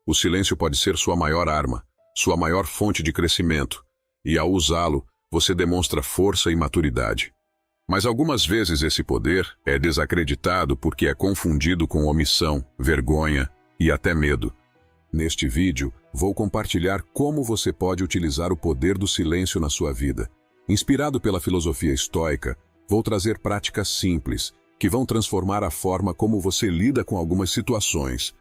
O silêncio pode ser sua maior arma, sua maior fonte de crescimento, e ao usá-lo, você demonstra força e maturidade. Mas algumas vezes esse poder é desacreditado porque é confundido com omissão, vergonha e até medo. Neste vídeo, vou compartilhar como você pode utilizar o poder do silêncio na sua vida. Inspirado pela filosofia estoica, vou trazer práticas simples, que vão transformar a forma como você lida com algumas situações.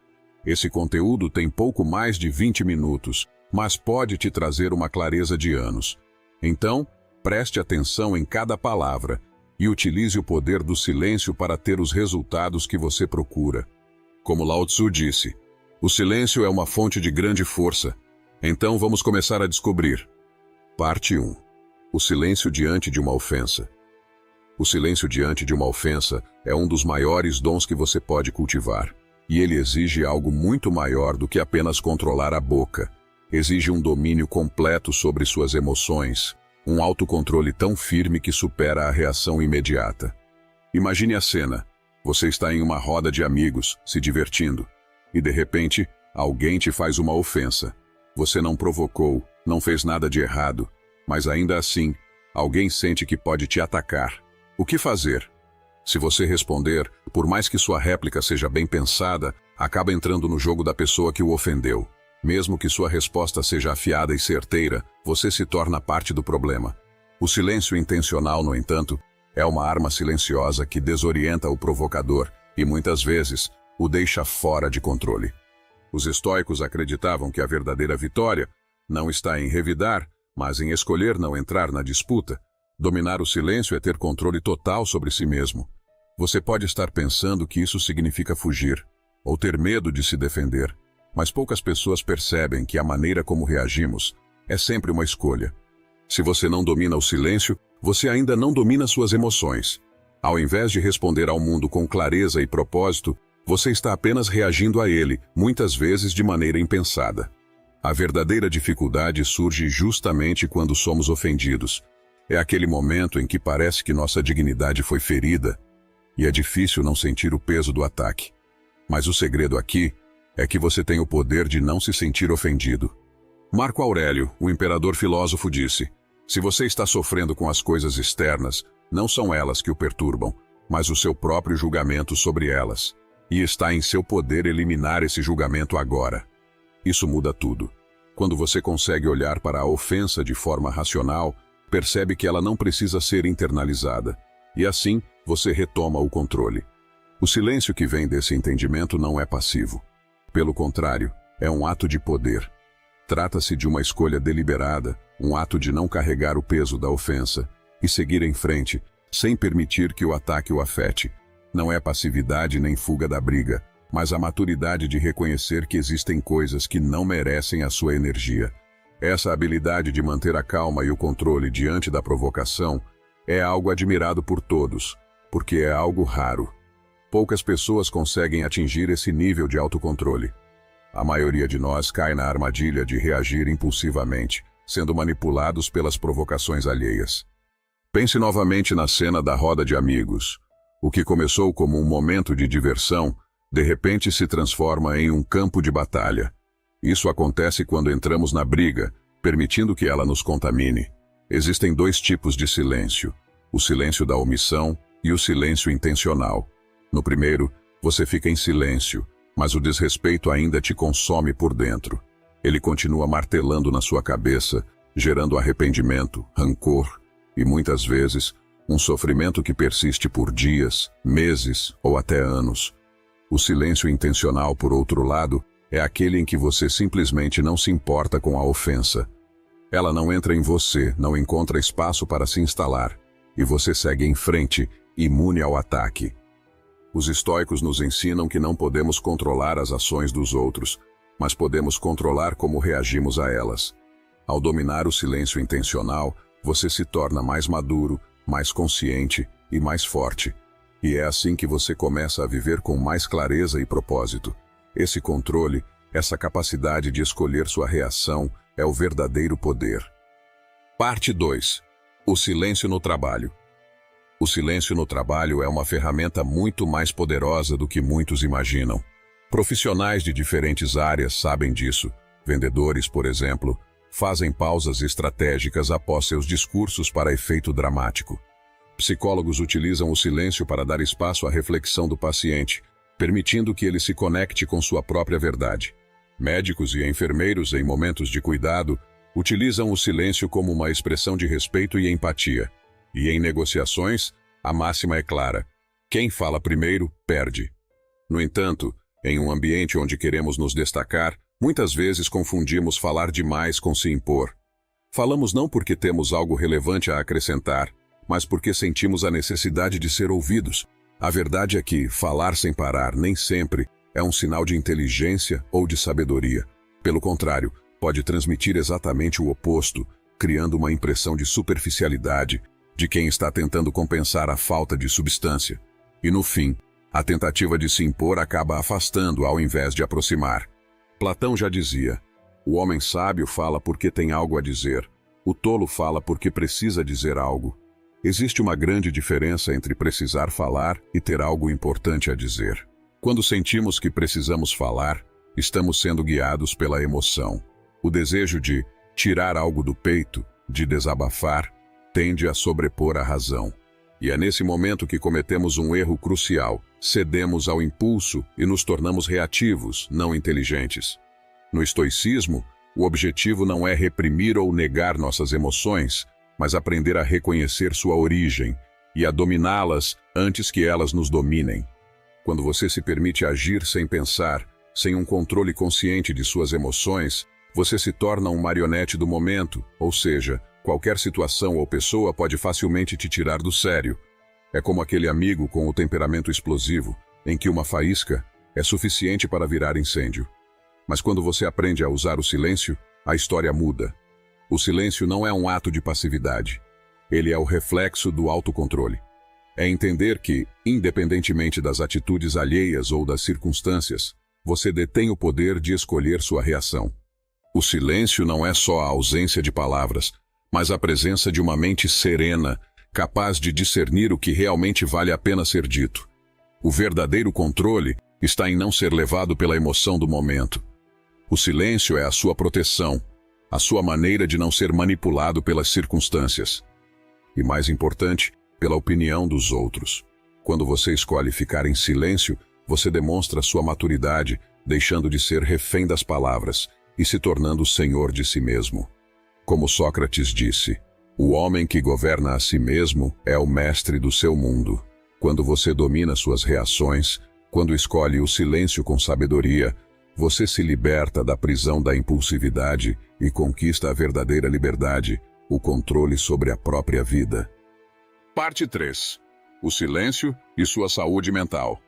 Esse conteúdo tem pouco mais de 20 minutos, mas pode te trazer uma clareza de anos. Então, preste atenção em cada palavra e utilize o poder do silêncio para ter os resultados que você procura. Como Lao Tzu disse, o silêncio é uma fonte de grande força. Então vamos começar a descobrir. Parte 1. O silêncio diante de uma ofensa. O silêncio diante de uma ofensa é um dos maiores dons que você pode cultivar. E ele exige algo muito maior do que apenas controlar a boca. Exige um domínio completo sobre suas emoções, um autocontrole tão firme que supera a reação imediata. Imagine a cena. Você está em uma roda de amigos, se divertindo, e de repente, alguém te faz uma ofensa. Você não provocou, não fez nada de errado, mas ainda assim, alguém sente que pode te atacar. O que fazer? Se você responder, por mais que sua réplica seja bem pensada, acaba entrando no jogo da pessoa que o ofendeu. Mesmo que sua resposta seja afiada e certeira, você se torna parte do problema. O silêncio intencional, no entanto, é uma arma silenciosa que desorienta o provocador e, muitas vezes, o deixa fora de controle. Os estoicos acreditavam que a verdadeira vitória não está em revidar, mas em escolher não entrar na disputa. Dominar o silêncio é ter controle total sobre si mesmo. Você pode estar pensando que isso significa fugir, ou ter medo de se defender, mas poucas pessoas percebem que a maneira como reagimos é sempre uma escolha. Se você não domina o silêncio, você ainda não domina suas emoções. Ao invés de responder ao mundo com clareza e propósito, você está apenas reagindo a ele, muitas vezes de maneira impensada. A verdadeira dificuldade surge justamente quando somos ofendidos. É aquele momento em que parece que nossa dignidade foi ferida, e é difícil não sentir o peso do ataque. Mas o segredo aqui é que você tem o poder de não se sentir ofendido. Marco Aurélio, o imperador filósofo, disse: se você está sofrendo com as coisas externas, não são elas que o perturbam, mas o seu próprio julgamento sobre elas. E está em seu poder eliminar esse julgamento agora. Isso muda tudo. Quando você consegue olhar para a ofensa de forma racional, percebe que ela não precisa ser internalizada. E assim, você retoma o controle. O silêncio que vem desse entendimento não é passivo. Pelo contrário, é um ato de poder. Trata-se de uma escolha deliberada, um ato de não carregar o peso da ofensa e seguir em frente, sem permitir que o ataque o afete. Não é passividade nem fuga da briga, mas a maturidade de reconhecer que existem coisas que não merecem a sua energia. Essa habilidade de manter a calma e o controle diante da provocação é algo admirado por todos, porque é algo raro. Poucas pessoas conseguem atingir esse nível de autocontrole. A maioria de nós cai na armadilha de reagir impulsivamente, sendo manipulados pelas provocações alheias. Pense novamente na cena da roda de amigos. O que começou como um momento de diversão, de repente se transforma em um campo de batalha. Isso acontece quando entramos na briga, permitindo que ela nos contamine. Existem dois tipos de silêncio: o silêncio da omissão e o silêncio intencional. No primeiro, você fica em silêncio, mas o desrespeito ainda te consome por dentro. Ele continua martelando na sua cabeça, gerando arrependimento, rancor e, muitas vezes, um sofrimento que persiste por dias, meses ou até anos. O silêncio intencional, por outro lado, é aquele em que você simplesmente não se importa com a ofensa. Ela não entra em você, não encontra espaço para se instalar, e você segue em frente, imune ao ataque. Os estoicos nos ensinam que não podemos controlar as ações dos outros, mas podemos controlar como reagimos a elas. Ao dominar o silêncio intencional, você se torna mais maduro, mais consciente e mais forte. E é assim que você começa a viver com mais clareza e propósito. Esse controle, essa capacidade de escolher sua reação, é o verdadeiro poder. Parte 2. O silêncio no trabalho. O silêncio no trabalho é uma ferramenta muito mais poderosa do que muitos imaginam. Profissionais de diferentes áreas sabem disso. Vendedores, por exemplo, fazem pausas estratégicas após seus discursos para efeito dramático. Psicólogos utilizam o silêncio para dar espaço à reflexão do paciente, permitindo que ele se conecte com sua própria verdade. Médicos e enfermeiros, em momentos de cuidado, utilizam o silêncio como uma expressão de respeito e empatia. E em negociações, a máxima é clara: quem fala primeiro, perde. No entanto, em um ambiente onde queremos nos destacar, muitas vezes confundimos falar demais com se impor. Falamos não porque temos algo relevante a acrescentar, mas porque sentimos a necessidade de ser ouvidos. A verdade é que falar sem parar nem sempre é um sinal de inteligência ou de sabedoria. Pelo contrário, pode transmitir exatamente o oposto, criando uma impressão de superficialidade, de quem está tentando compensar a falta de substância. E no fim, a tentativa de se impor acaba afastando ao invés de aproximar. Platão já dizia: o homem sábio fala porque tem algo a dizer, o tolo fala porque precisa dizer algo. Existe uma grande diferença entre precisar falar e ter algo importante a dizer. Quando sentimos que precisamos falar, estamos sendo guiados pela emoção. O desejo de tirar algo do peito, de desabafar, tende a sobrepor a razão. E é nesse momento que cometemos um erro crucial: cedemos ao impulso e nos tornamos reativos, não inteligentes. No estoicismo, o objetivo não é reprimir ou negar nossas emoções, mas aprender a reconhecer sua origem e a dominá-las antes que elas nos dominem. Quando você se permite agir sem pensar, sem um controle consciente de suas emoções, você se torna um marionete do momento, ou seja, qualquer situação ou pessoa pode facilmente te tirar do sério. É como aquele amigo com o temperamento explosivo, em que uma faísca é suficiente para virar incêndio. Mas quando você aprende a usar o silêncio, a história muda. O silêncio não é um ato de passividade. Ele é o reflexo do autocontrole. É entender que, independentemente das atitudes alheias ou das circunstâncias, você detém o poder de escolher sua reação. O silêncio não é só a ausência de palavras, mas a presença de uma mente serena, capaz de discernir o que realmente vale a pena ser dito. O verdadeiro controle está em não ser levado pela emoção do momento. O silêncio é a sua proteção, a sua maneira de não ser manipulado pelas circunstâncias. E mais importante, pela opinião dos outros. Quando você escolhe ficar em silêncio, você demonstra sua maturidade, deixando de ser refém das palavras e se tornando senhor de si mesmo. Como Sócrates disse: o homem que governa a si mesmo é o mestre do seu mundo. Quando você domina suas reações, quando escolhe o silêncio com sabedoria, você se liberta da prisão da impulsividade e conquista a verdadeira liberdade, o controle sobre a própria vida. Parte 3. O silêncio e sua saúde mental.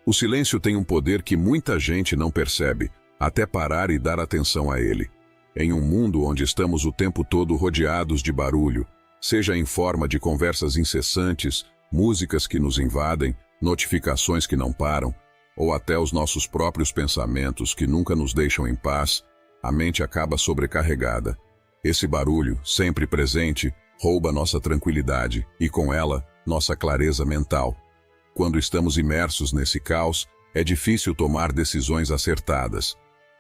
O silêncio tem um poder que muita gente não percebe, até parar e dar atenção a ele. Em um mundo onde estamos o tempo todo rodeados de barulho, seja em forma de conversas incessantes, músicas que nos invadem, notificações que não param, ou até os nossos próprios pensamentos que nunca nos deixam em paz, a mente acaba sobrecarregada. Esse barulho, sempre presente, rouba nossa tranquilidade e, com ela, nossa clareza mental. Quando estamos imersos nesse caos, é difícil tomar decisões acertadas.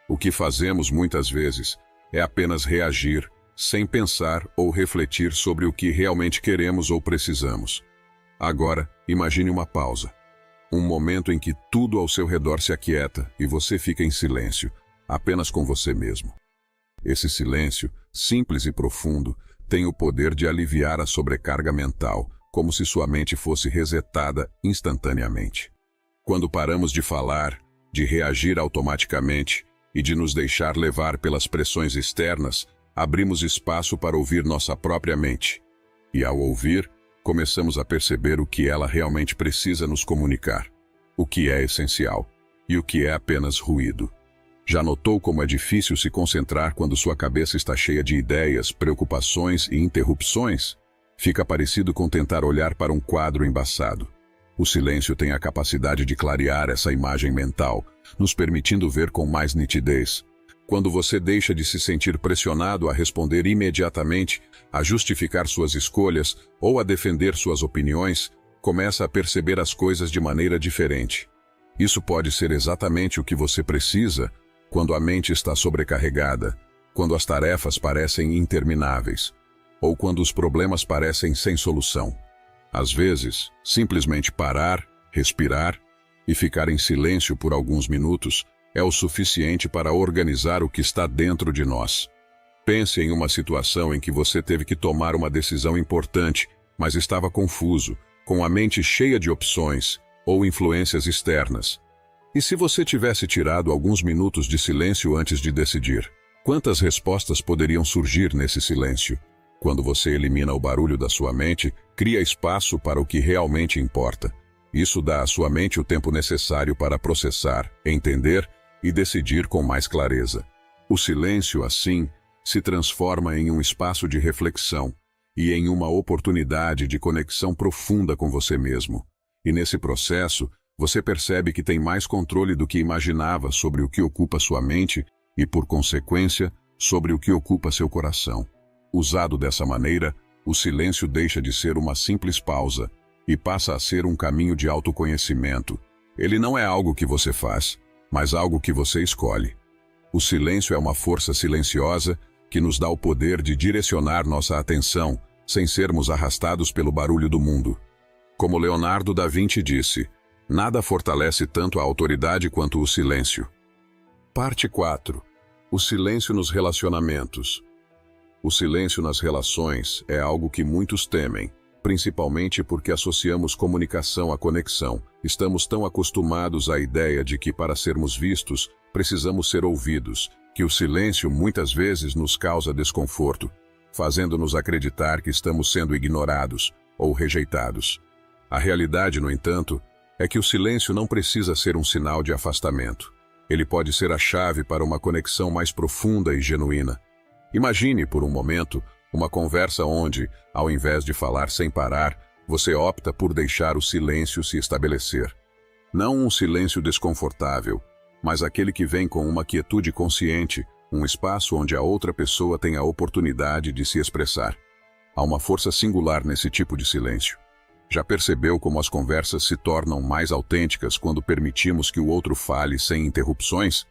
O que fazemos muitas vezes é apenas reagir, sem pensar ou refletir sobre o que realmente queremos ou precisamos. Agora, imagine uma pausa. Um momento em que tudo ao seu redor se aquieta e você fica em silêncio, apenas com você mesmo. Esse silêncio, simples e profundo, tem o poder de aliviar a sobrecarga mental, como se sua mente fosse resetada instantaneamente. Quando paramos de falar, de reagir automaticamente e de nos deixar levar pelas pressões externas, abrimos espaço para ouvir nossa própria mente. E ao ouvir, começamos a perceber o que ela realmente precisa nos comunicar, o que é essencial e o que é apenas ruído. Já notou como é difícil se concentrar quando sua cabeça está cheia de ideias, preocupações e interrupções? Fica parecido com tentar olhar para um quadro embaçado. O silêncio tem a capacidade de clarear essa imagem mental, nos permitindo ver com mais nitidez. Quando você deixa de se sentir pressionado a responder imediatamente, a justificar suas escolhas ou a defender suas opiniões, começa a perceber as coisas de maneira diferente. Isso pode ser exatamente o que você precisa quando a mente está sobrecarregada, quando as tarefas parecem intermináveis, ou quando os problemas parecem sem solução. Às vezes, simplesmente parar, respirar e ficar em silêncio por alguns minutos é o suficiente para organizar o que está dentro de nós. Pense em uma situação em que você teve que tomar uma decisão importante, mas estava confuso, com a mente cheia de opções ou influências externas. E se você tivesse tirado alguns minutos de silêncio antes de decidir? Quantas respostas poderiam surgir nesse silêncio? Quando você elimina o barulho da sua mente, cria espaço para o que realmente importa. Isso dá à sua mente o tempo necessário para processar, entender e decidir com mais clareza. O silêncio, assim, se transforma em um espaço de reflexão e em uma oportunidade de conexão profunda com você mesmo. E nesse processo, você percebe que tem mais controle do que imaginava sobre o que ocupa sua mente e, por consequência, sobre o que ocupa seu coração. Usado dessa maneira, o silêncio deixa de ser uma simples pausa e passa a ser um caminho de autoconhecimento. Ele não é algo que você faz, mas algo que você escolhe. O silêncio é uma força silenciosa que nos dá o poder de direcionar nossa atenção sem sermos arrastados pelo barulho do mundo. Como Leonardo da Vinci disse, nada fortalece tanto a autoridade quanto o silêncio. Parte 4. O silêncio nos relacionamentos. O silêncio nas relações é algo que muitos temem, principalmente porque associamos comunicação à conexão. Estamos tão acostumados à ideia de que, para sermos vistos, precisamos ser ouvidos, que o silêncio muitas vezes nos causa desconforto, fazendo-nos acreditar que estamos sendo ignorados ou rejeitados. A realidade, no entanto, é que o silêncio não precisa ser um sinal de afastamento. Ele pode ser a chave para uma conexão mais profunda e genuína. Imagine, por um momento, uma conversa onde, ao invés de falar sem parar, você opta por deixar o silêncio se estabelecer. Não um silêncio desconfortável, mas aquele que vem com uma quietude consciente, um espaço onde a outra pessoa tem a oportunidade de se expressar. Há uma força singular nesse tipo de silêncio. Já percebeu como as conversas se tornam mais autênticas quando permitimos que o outro fale sem interrupções?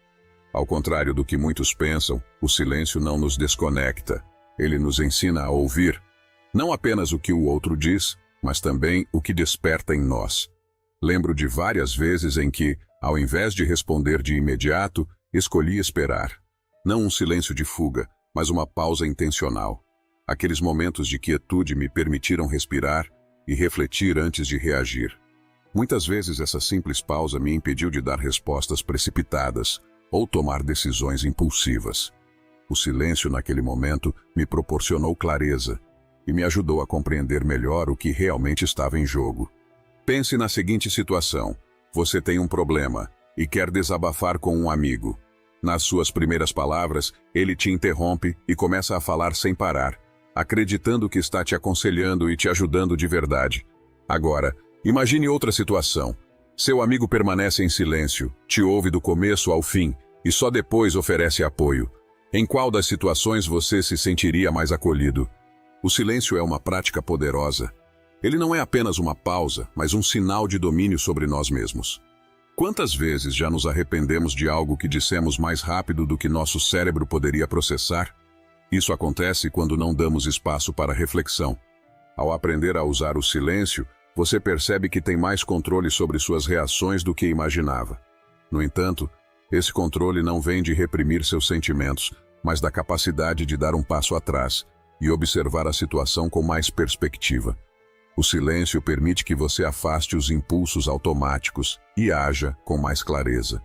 Ao contrário do que muitos pensam, o silêncio não nos desconecta. Ele nos ensina a ouvir, não apenas o que o outro diz, mas também o que desperta em nós. Lembro de várias vezes em que, ao invés de responder de imediato, escolhi esperar. Não um silêncio de fuga, mas uma pausa intencional. Aqueles momentos de quietude me permitiram respirar e refletir antes de reagir. Muitas vezes essa simples pausa me impediu de dar respostas precipitadas ou tomar decisões impulsivas. O silêncio naquele momento me proporcionou clareza e me ajudou a compreender melhor o que realmente estava em jogo. Pense na seguinte situação. Você tem um problema e quer desabafar com um amigo. Nas suas primeiras palavras, ele te interrompe e começa a falar sem parar, acreditando que está te aconselhando e te ajudando de verdade. Agora, imagine outra situação. Seu amigo permanece em silêncio, te ouve do começo ao fim e só depois oferece apoio. Em qual das situações você se sentiria mais acolhido? O silêncio é uma prática poderosa. Ele não é apenas uma pausa, mas um sinal de domínio sobre nós mesmos. Quantas vezes já nos arrependemos de algo que dissemos mais rápido do que nosso cérebro poderia processar? Isso acontece quando não damos espaço para reflexão. Ao aprender a usar o silêncio, você percebe que tem mais controle sobre suas reações do que imaginava. No entanto, esse controle não vem de reprimir seus sentimentos, mas da capacidade de dar um passo atrás e observar a situação com mais perspectiva. O silêncio permite que você afaste os impulsos automáticos e haja com mais clareza.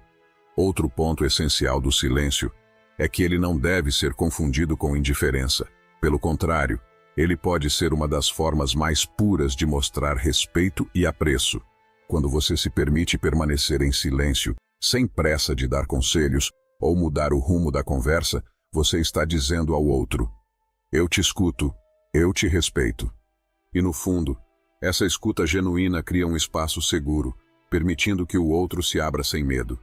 Outro ponto essencial do silêncio é que ele não deve ser confundido com indiferença. Pelo contrário, ele pode ser uma das formas mais puras de mostrar respeito e apreço. Quando você se permite permanecer em silêncio, sem pressa de dar conselhos ou mudar o rumo da conversa, você está dizendo ao outro: eu te escuto, eu te respeito. E no fundo, essa escuta genuína cria um espaço seguro, permitindo que o outro se abra sem medo.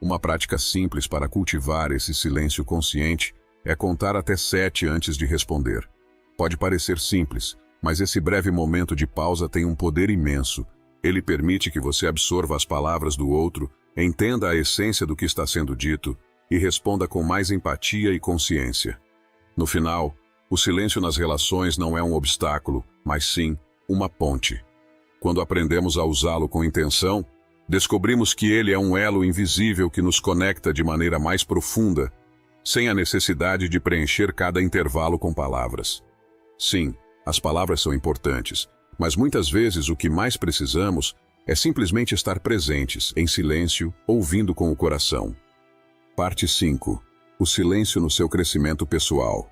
Uma prática simples para cultivar esse silêncio consciente é contar até 7 antes de responder. Pode parecer simples, mas esse breve momento de pausa tem um poder imenso. Ele permite que você absorva as palavras do outro Entenda a essência do que está sendo dito e responda com mais empatia e consciência. No final, o silêncio nas relações não é um obstáculo, mas sim uma ponte. Quando aprendemos a usá-lo com intenção, descobrimos que ele é um elo invisível que nos conecta de maneira mais profunda, sem a necessidade de preencher cada intervalo com palavras. Sim, as palavras são importantes, mas muitas vezes o que mais precisamos é simplesmente estar presentes, em silêncio, ouvindo com o coração. Parte 5. O silêncio no seu crescimento pessoal.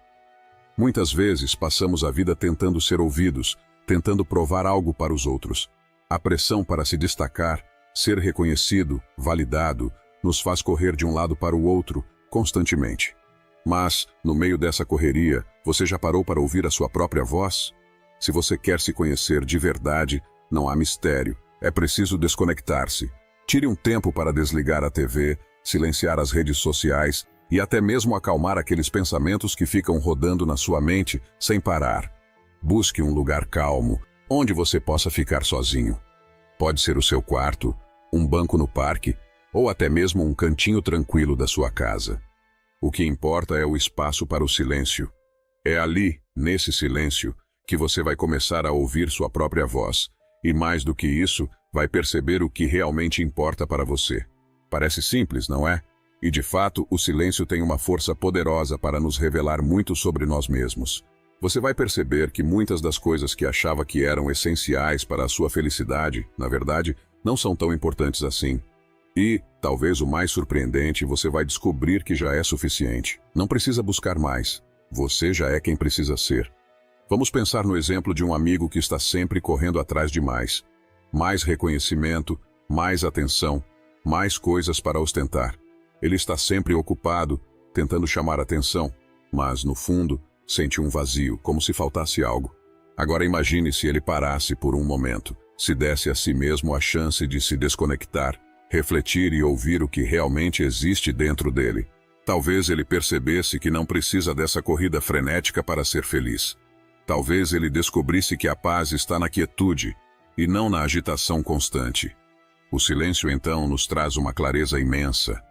Muitas vezes passamos a vida tentando ser ouvidos, tentando provar algo para os outros. A pressão para se destacar, ser reconhecido, validado, nos faz correr de um lado para o outro, constantemente. Mas, no meio dessa correria, você já parou para ouvir a sua própria voz? Se você quer se conhecer de verdade, não há mistério. É preciso desconectar-se. Tire um tempo para desligar a TV, silenciar as redes sociais e até mesmo acalmar aqueles pensamentos que ficam rodando na sua mente sem parar. Busque um lugar calmo, onde você possa ficar sozinho. Pode ser o seu quarto, um banco no parque ou até mesmo um cantinho tranquilo da sua casa. O que importa é o espaço para o silêncio. É ali, nesse silêncio, que você vai começar a ouvir sua própria voz. E mais do que isso, vai perceber o que realmente importa para você. Parece simples, não é? E de fato, o silêncio tem uma força poderosa para nos revelar muito sobre nós mesmos. Você vai perceber que muitas das coisas que achava que eram essenciais para a sua felicidade, na verdade, não são tão importantes assim. E, talvez o mais surpreendente, você vai descobrir que já é suficiente. Não precisa buscar mais. Você já é quem precisa ser. Vamos pensar no exemplo de um amigo que está sempre correndo atrás de mais. Mais reconhecimento, mais atenção, mais coisas para ostentar. Ele está sempre ocupado, tentando chamar atenção, mas, no fundo, sente um vazio, como se faltasse algo. Agora imagine se ele parasse por um momento, se desse a si mesmo a chance de se desconectar, refletir e ouvir o que realmente existe dentro dele. Talvez ele percebesse que não precisa dessa corrida frenética para ser feliz. Talvez ele descobrisse que a paz está na quietude e não na agitação constante. O silêncio, então, nos traz uma clareza imensa.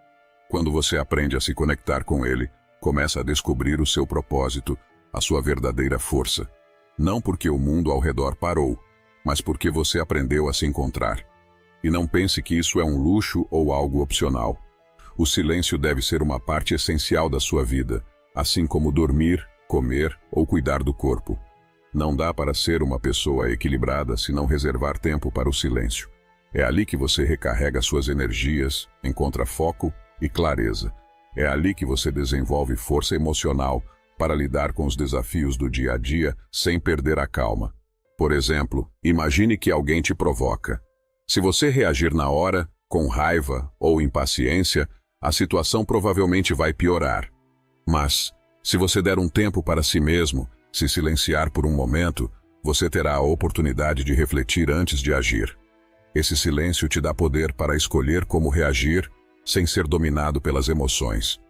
Quando você aprende a se conectar com ele, começa a descobrir o seu propósito, a sua verdadeira força. Não porque o mundo ao redor parou, mas porque você aprendeu a se encontrar. E não pense que isso é um luxo ou algo opcional. O silêncio deve ser uma parte essencial da sua vida, assim como dormir, comer ou cuidar do corpo. Não dá para ser uma pessoa equilibrada se não reservar tempo para o silêncio. É ali que você recarrega suas energias, encontra foco e clareza. É ali que você desenvolve força emocional para lidar com os desafios do dia a dia sem perder a calma. Por exemplo, imagine que alguém te provoca. Se você reagir na hora, com raiva ou impaciência, a situação provavelmente vai piorar. Mas, se você der um tempo para si mesmo, se silenciar por um momento, você terá a oportunidade de refletir antes de agir. Esse silêncio te dá poder para escolher como reagir, sem ser dominado pelas emoções.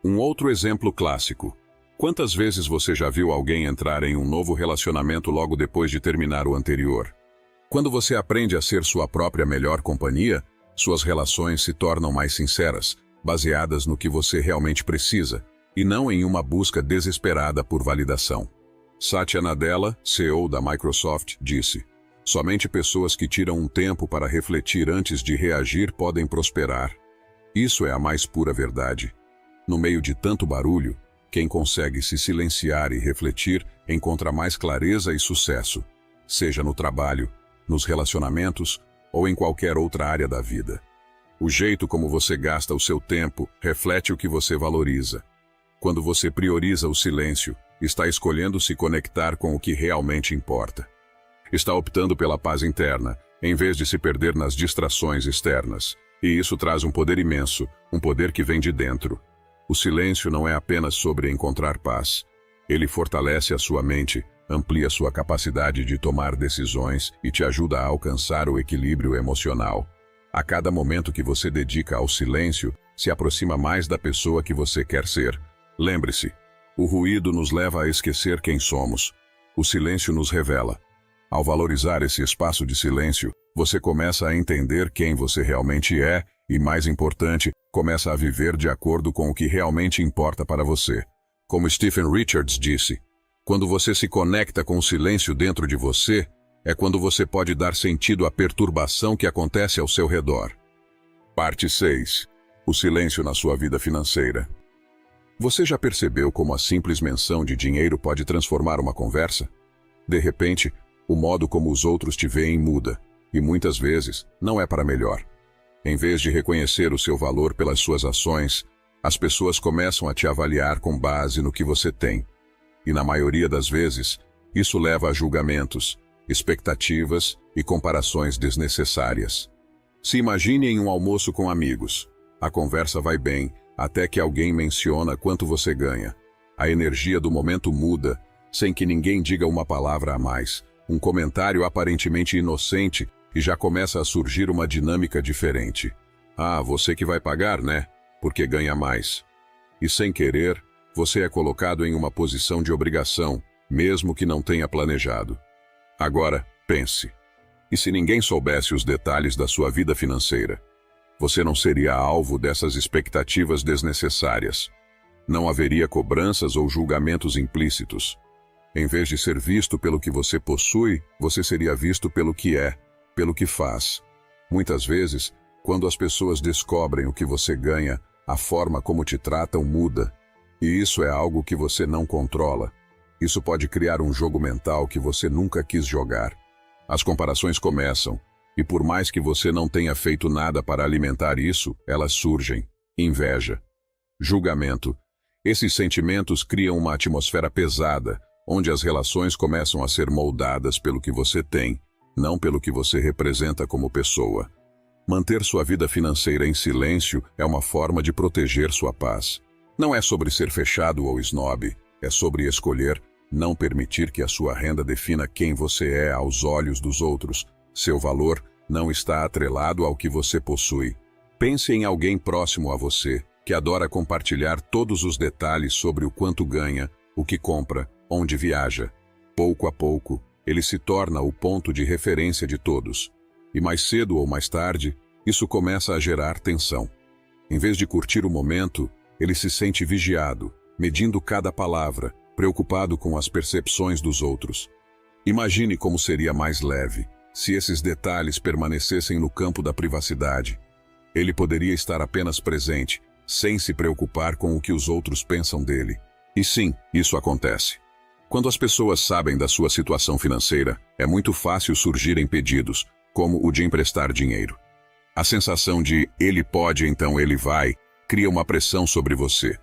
Um outro exemplo clássico. Quantas vezes você já viu alguém entrar em um novo relacionamento logo depois de terminar o anterior? Quando você aprende a ser sua própria melhor companhia, suas relações se tornam mais sinceras, baseadas no que você realmente precisa, e não em uma busca desesperada por validação. Satya Nadella, CEO da Microsoft, disse: "Somente pessoas que tiram um tempo para refletir antes de reagir podem prosperar." Isso é a mais pura verdade. No meio de tanto barulho, quem consegue se silenciar e refletir encontra mais clareza e sucesso, seja no trabalho, nos relacionamentos ou em qualquer outra área da vida. O jeito como você gasta o seu tempo reflete o que você valoriza. Quando você prioriza o silêncio, está escolhendo se conectar com o que realmente importa. Está optando pela paz interna, em vez de se perder nas distrações externas. E isso traz um poder imenso, um poder que vem de dentro. O silêncio não é apenas sobre encontrar paz. Ele fortalece a sua mente, amplia sua capacidade de tomar decisões e te ajuda a alcançar o equilíbrio emocional. A cada momento que você dedica ao silêncio, se aproxima mais da pessoa que você quer ser. Lembre-se, o ruído nos leva a esquecer quem somos. O silêncio nos revela. Ao valorizar esse espaço de silêncio, você começa a entender quem você realmente é E mais importante, começa a viver de acordo com o que realmente importa para você. Como Stephen Richards disse, quando você se conecta com o silêncio dentro de você, é quando você pode dar sentido à perturbação que acontece ao seu redor. Parte 6. O silêncio na sua vida financeira. Você já percebeu como a simples menção de dinheiro pode transformar uma conversa? De repente, o modo como os outros te veem muda, e muitas vezes não é para melhor. Em vez de reconhecer o seu valor pelas suas ações, as pessoas começam a te avaliar com base no que você tem. E na maioria das vezes, isso leva a julgamentos, expectativas e comparações desnecessárias. Se imagine em um almoço com amigos. A conversa vai bem, até que alguém menciona quanto você ganha. A energia do momento muda, sem que ninguém diga uma palavra a mais. Um comentário aparentemente inocente e já começa a surgir uma dinâmica diferente. Ah, você que vai pagar, né? Porque ganha mais. E sem querer, você é colocado em uma posição de obrigação, mesmo que não tenha planejado. Agora, pense. E se ninguém soubesse os detalhes da sua vida financeira? Você não seria alvo dessas expectativas desnecessárias. Não haveria cobranças ou julgamentos implícitos. Em vez de ser visto pelo que você possui, você seria visto pelo que é, pelo que faz. Muitas vezes, quando as pessoas descobrem o que você ganha, a forma como te tratam muda. E isso é algo que você não controla. Isso pode criar um jogo mental que você nunca quis jogar. As comparações começam, e por mais que você não tenha feito nada para alimentar isso, elas surgem. Inveja, julgamento. Esses sentimentos criam uma atmosfera pesada, onde as relações começam a ser moldadas pelo que você tem, não pelo que você representa como pessoa. Manter sua vida financeira em silêncio é uma forma de proteger sua paz. Não é sobre ser fechado ou snob, é sobre escolher não permitir que a sua renda defina quem você é aos olhos dos outros. Seu valor não está atrelado ao que você possui. Pense em alguém próximo a você, que adora compartilhar todos os detalhes sobre o quanto ganha, o que compra, onde viaja. Pouco a pouco, ele se torna o ponto de referência de todos. E mais cedo ou mais tarde, isso começa a gerar tensão. Em vez de curtir o momento, ele se sente vigiado, medindo cada palavra, preocupado com as percepções dos outros. Imagine como seria mais leve se esses detalhes permanecessem no campo da privacidade. Ele poderia estar apenas presente, sem se preocupar com o que os outros pensam dele. E sim, isso acontece. Quando as pessoas sabem da sua situação financeira, é muito fácil surgirem pedidos, como o de emprestar dinheiro. A sensação de ele pode, então ele vai, cria uma pressão sobre você.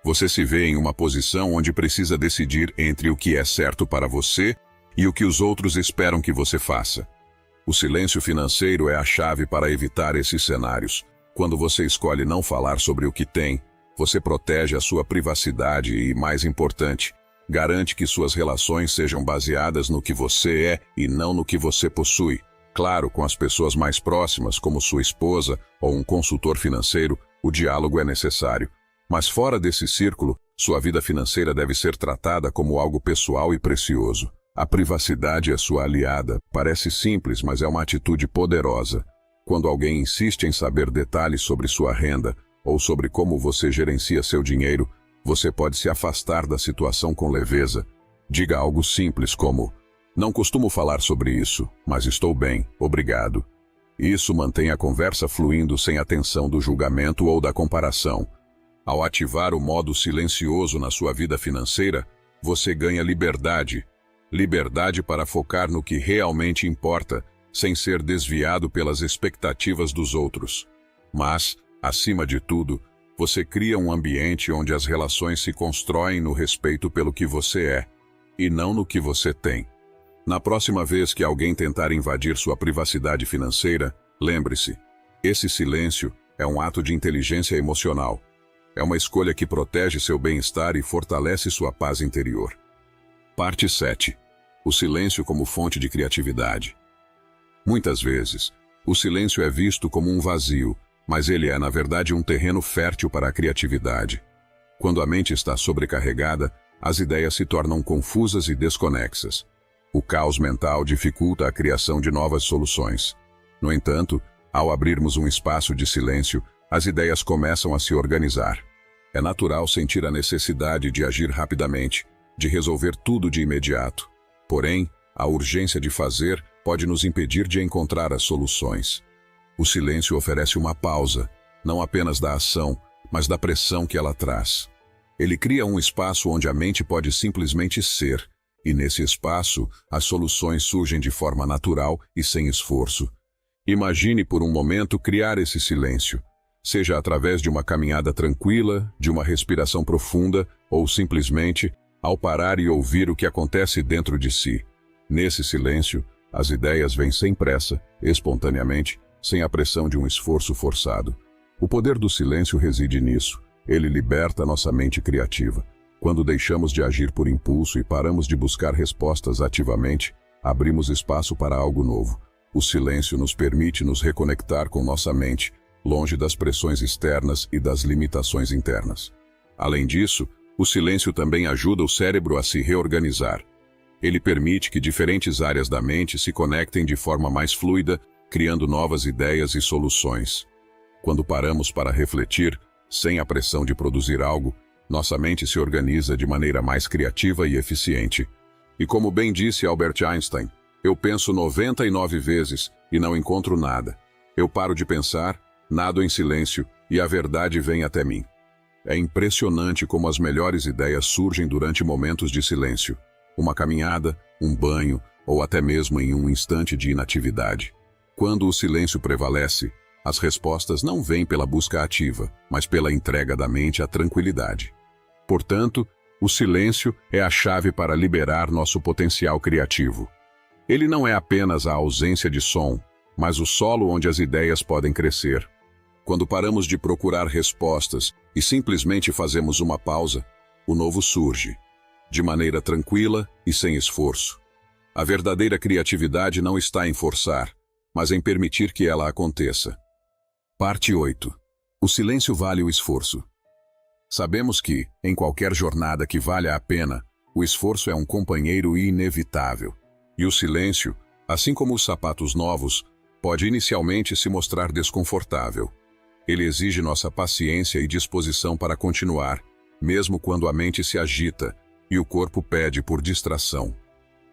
Você se vê em uma posição onde precisa decidir entre o que é certo para você e o que os outros esperam que você faça. O silêncio financeiro é a chave para evitar esses cenários. Quando você escolhe não falar sobre o que tem, você protege a sua privacidade e, mais importante, garante que suas relações sejam baseadas no que você é e não no que você possui. Claro, com as pessoas mais próximas, como sua esposa ou um consultor financeiro, o diálogo é necessário. Mas fora desse círculo, sua vida financeira deve ser tratada como algo pessoal e precioso. A privacidade é sua aliada. Parece simples, mas é uma atitude poderosa. Quando alguém insiste em saber detalhes sobre sua renda ou sobre como você gerencia seu dinheiro, você pode se afastar da situação com leveza. Diga algo simples como: "Não costumo falar sobre isso, mas estou bem, obrigado." Isso mantém a conversa fluindo sem a tensão do julgamento ou da comparação. Ao ativar o modo silencioso na sua vida financeira, você ganha liberdade. Liberdade para focar no que realmente importa, sem ser desviado pelas expectativas dos outros. Mas, acima de tudo, você cria um ambiente onde as relações se constroem no respeito pelo que você é, e não no que você tem. Na próxima vez que alguém tentar invadir sua privacidade financeira, lembre-se, esse silêncio é um ato de inteligência emocional. É uma escolha que protege seu bem-estar e fortalece sua paz interior. Parte 7. O silêncio como fonte de criatividade. Muitas vezes, o silêncio é visto como um vazio, mas ele é, na verdade, um terreno fértil para a criatividade. Quando a mente está sobrecarregada, as ideias se tornam confusas e desconexas. O caos mental dificulta a criação de novas soluções. No entanto, Ao abrirmos um espaço de silêncio, as ideias começam a se organizar. É natural sentir a necessidade de agir rapidamente, de resolver tudo de imediato. Porém, a urgência de fazer pode nos impedir de encontrar as soluções. O silêncio oferece uma pausa, não apenas da ação, mas da pressão que ela traz. Ele cria um espaço onde a mente pode simplesmente ser, e nesse espaço, as soluções surgem de forma natural e sem esforço. Imagine por um momento criar esse silêncio, seja através de uma caminhada tranquila, de uma respiração profunda, ou simplesmente ao parar e ouvir o que acontece dentro de si. Nesse silêncio, as ideias vêm sem pressa, espontaneamente, sem a pressão de um esforço forçado. O poder do silêncio reside nisso. Ele liberta nossa mente criativa. Quando deixamos de agir por impulso e paramos de buscar respostas ativamente, abrimos espaço para algo novo. O silêncio nos permite nos reconectar com nossa mente, longe das pressões externas e das limitações internas. Além disso, o silêncio também ajuda o cérebro a se reorganizar. Ele permite que diferentes áreas da mente se conectem de forma mais fluida, criando novas ideias e soluções. Quando paramos para refletir, sem a pressão de produzir algo, nossa mente se organiza de maneira mais criativa e eficiente. E como bem disse Albert Einstein, eu penso 99 vezes e não encontro nada. Eu paro de pensar, nado em silêncio e a verdade vem até mim. É impressionante como as melhores ideias surgem durante momentos de silêncio. Uma caminhada, um banho ou até mesmo em um instante de inatividade. Quando o silêncio prevalece, as respostas não vêm pela busca ativa, mas pela entrega da mente à tranquilidade. Portanto, o silêncio é a chave para liberar nosso potencial criativo. Ele não é apenas a ausência de som, mas o solo onde as ideias podem crescer. Quando paramos de procurar respostas e simplesmente fazemos uma pausa, o novo surge, de maneira tranquila e sem esforço. A verdadeira criatividade não está em forçar, mas em permitir que ela aconteça. Parte 8. O silêncio vale o esforço. Sabemos que, em qualquer jornada que valha a pena, o esforço é um companheiro inevitável. E o silêncio, assim como os sapatos novos, pode inicialmente se mostrar desconfortável. Ele exige nossa paciência e disposição para continuar, mesmo quando a mente se agita e o corpo pede por distração.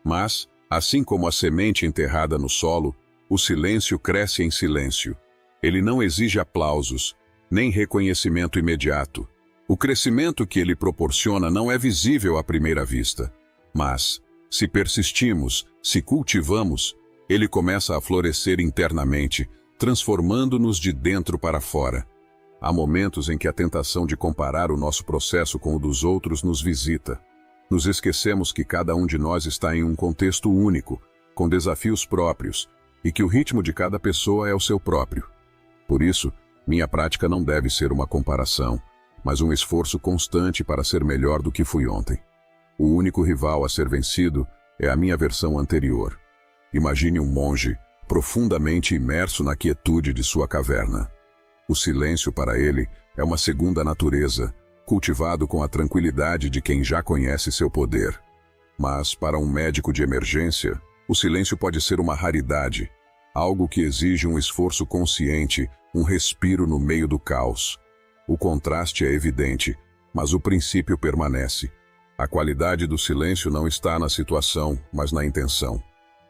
Mas, assim como a semente enterrada no solo, o silêncio cresce em silêncio. Ele não exige aplausos, nem reconhecimento imediato. O crescimento que ele proporciona não é visível à primeira vista. Mas, se persistimos, se cultivamos, ele começa a florescer internamente, transformando-nos de dentro para fora. Há momentos em que a tentação de comparar o nosso processo com o dos outros nos visita. Nos esquecemos que cada um de nós está em um contexto único, com desafios próprios, e que o ritmo de cada pessoa é o seu próprio. Por isso, minha prática não deve ser uma comparação, mas um esforço constante para ser melhor do que fui ontem. O único rival a ser vencido é a minha versão anterior. Imagine um monge profundamente imerso na quietude de sua caverna. O silêncio para ele é uma segunda natureza, cultivado com a tranquilidade de quem já conhece seu poder. Mas, para um médico de emergência, o silêncio pode ser uma raridade, algo que exige um esforço consciente, um respiro no meio do caos. O contraste é evidente, mas o princípio permanece. A qualidade do silêncio não está na situação, mas na intenção.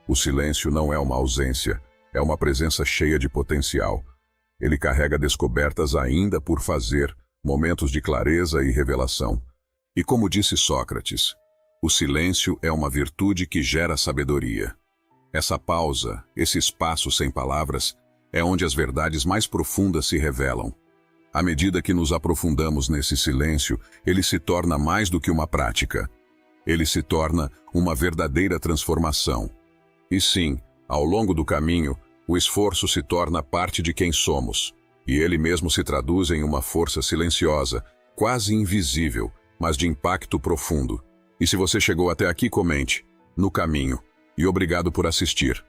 O silêncio não é uma ausência, é uma presença cheia de potencial. Ele carrega descobertas ainda por fazer, momentos de clareza e revelação. E como disse Sócrates, o silêncio é uma virtude que gera sabedoria. Essa pausa, esse espaço sem palavras, é onde as verdades mais profundas se revelam. À medida que nos aprofundamos nesse silêncio, ele se torna mais do que uma prática. Ele se torna uma verdadeira transformação. E sim, ao longo do caminho, o esforço se torna parte de quem somos, e ele mesmo se traduz em uma força silenciosa, quase invisível, mas de impacto profundo. E se você chegou até aqui, comente, no caminho, e obrigado por assistir.